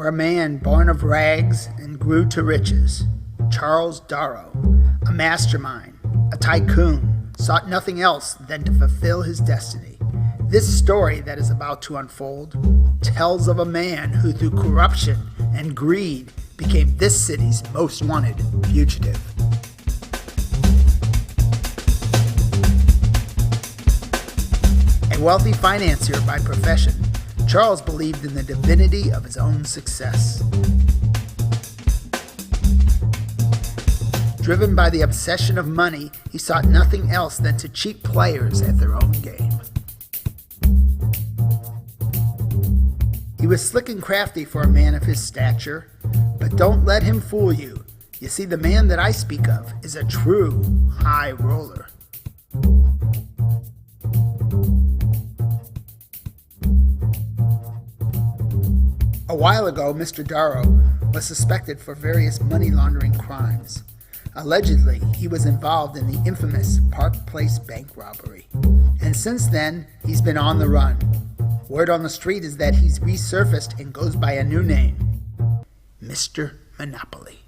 for a man born of rags and grew to riches. Charles Darrow, a mastermind, a tycoon, sought nothing else than to fulfill his destiny. This story that is about to unfold tells of a man who, through corruption and greed, became this city's most wanted fugitive. A wealthy financier by profession, Charles believed in the divinity of his own success. Driven by the obsession of money, he sought nothing else than to cheat players at their own game. He was slick and crafty for a man of his stature, but don't let him fool you. You see, the man that I speak of is a true high roller. A while ago, Mr. Darrow was suspected for various money laundering crimes. Allegedly, he was involved in the infamous Park Place bank robbery. And since then, he's been on the run. Word on the street is that he's resurfaced and goes by a new name, Mr. Monopoly.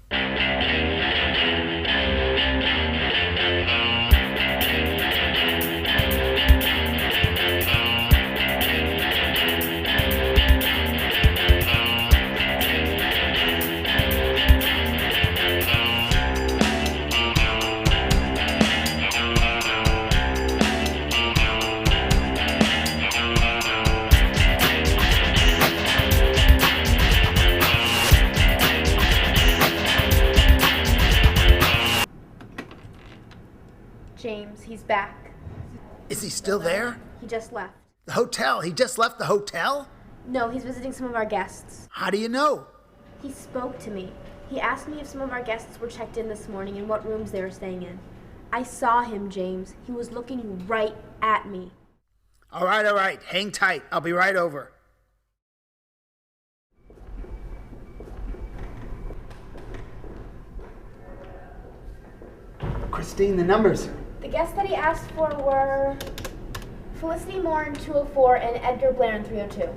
James, he's back. Is he still there? He just left. The hotel? He just left the hotel? No, he's visiting some of our guests. How do you know? He spoke to me. He asked me if some of our guests were checked in this morning and what rooms they were staying in. I saw him, James. He was looking right at me. All right. Hang tight. I'll be right over. Christine, the numbers. The guests that he asked for were Felicity Moore in 204 and Edgar Blair in 302.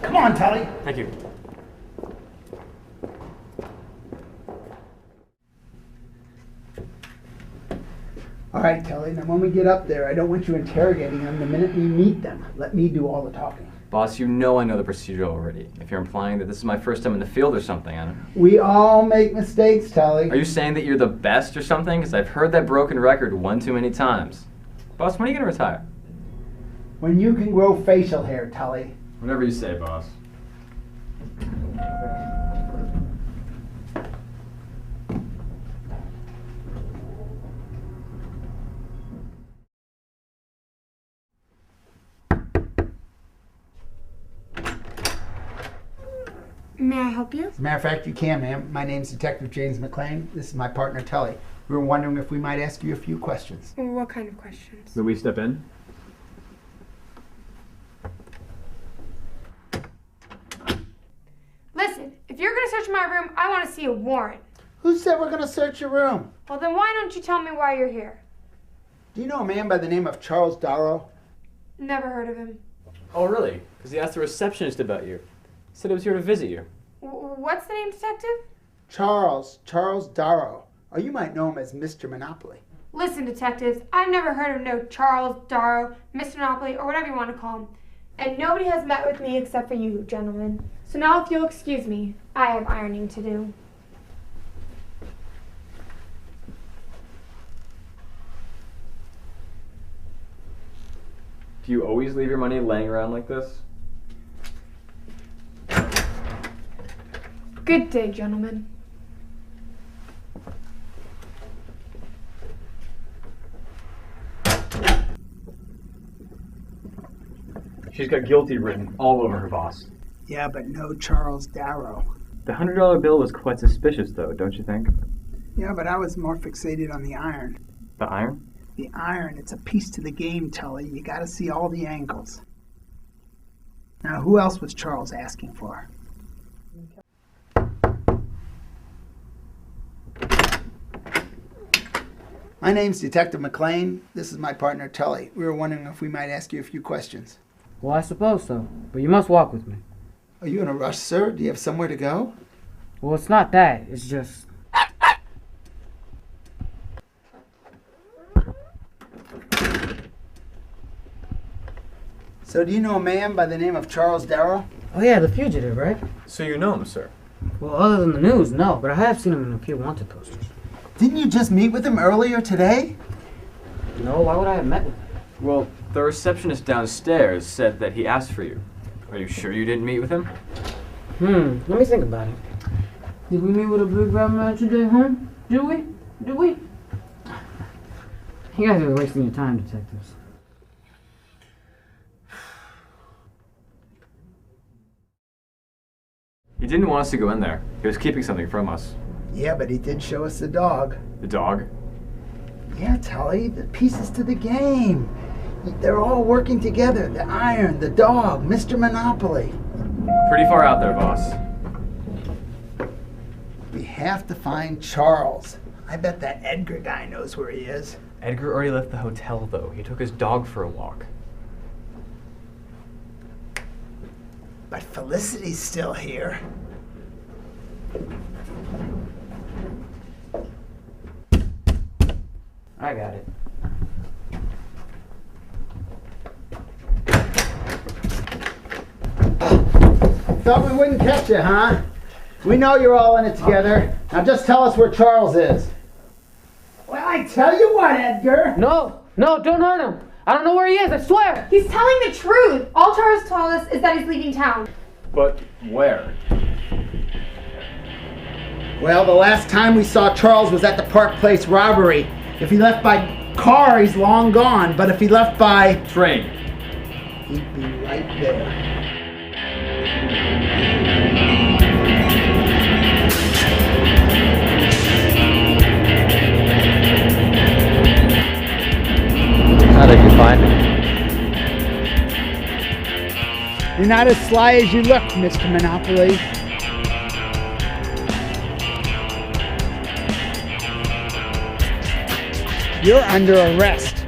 Come on, Tully. Thank you. All right, Tully. Now, when we get up there, I don't want you interrogating them the minute we meet them. Let me do all the talking. Boss, you know I know the procedure already. If you're implying that this is my first time in the field or something, I don't know. We all make mistakes, Tully. Are you saying that you're the best or something? Because I've heard that broken record one too many times. Boss, when are you going to retire? When you can grow facial hair, Tully. Whatever you say, boss. May I help you? As a matter of fact, you can, ma'am. My name's Detective James McLean. This is my partner, Tully. We were wondering if we might ask you a few questions. What kind of questions? Will we step in? Listen, if you're going to search my room, I want to see a warrant. Who said we're going to search your room? Well, then why don't you tell me why you're here? Do you know a man by the name of Charles Darrow? Never heard of him. Oh, really? Because he asked the receptionist about you. He said he was here to visit you. What's the name, detective? Charles Darrow. Or you might know him as Mr. Monopoly. Listen, detectives, I've never heard of no Charles Darrow, Mr. Monopoly, or whatever you want to call him. And nobody has met with me except for you, gentlemen. So now if you'll excuse me, I have ironing to do. Do you always leave your money laying around like this? Good day, gentlemen. She's got guilty written all over her, boss. Yeah, but no Charles Darrow. The $100 bill was quite suspicious, though, don't you think? Yeah, but I was more fixated on the iron. The iron? The iron, it's a piece to the game, Tully. You gotta see all the angles. Now, who else was Charles asking for? My name's Detective McLean. This is my partner, Tully. We were wondering if we might ask you a few questions. Well, I suppose so, but you must walk with me. Are you in a rush, sir? Do you have somewhere to go? Well, it's not that. It's just... So do you know a man by the name of Charles Darrow? Oh yeah, the fugitive, right? So you know him, sir? Well, other than the news, no. But I have seen him in a few wanted posters. Didn't you just meet with him earlier today? No, why would I have met with him? Well, the receptionist downstairs said that he asked for you. Are you sure you didn't meet with him? Let me think about it. Did we meet with a big bad man today, huh? Did we? Did we? You guys are wasting your time, detectives. He didn't want us to go in there. He was keeping something from us. Yeah, but he did show us the dog. The dog? Yeah, Tully, the pieces to the game. They're all working together. The iron, the dog, Mr. Monopoly. Pretty far out there, boss. We have to find Charles. I bet that Edgar guy knows where he is. Edgar already left the hotel, though. He took his dog for a walk. But Felicity's still here. I got it. Thought we wouldn't catch you, huh? We know you're all in it together. Now just tell us where Charles is. Well, I tell you what, Edgar. No, don't hurt him. I don't know where he is, I swear. He's telling the truth. All Charles told us is that he's leaving town. But where? Well, the last time we saw Charles was at the Park Place robbery. If he left by car, he's long gone. But if he left by Train. he'd be right there. How did you find me? You're not as sly as you look, Mr. Monopoly. You're under arrest.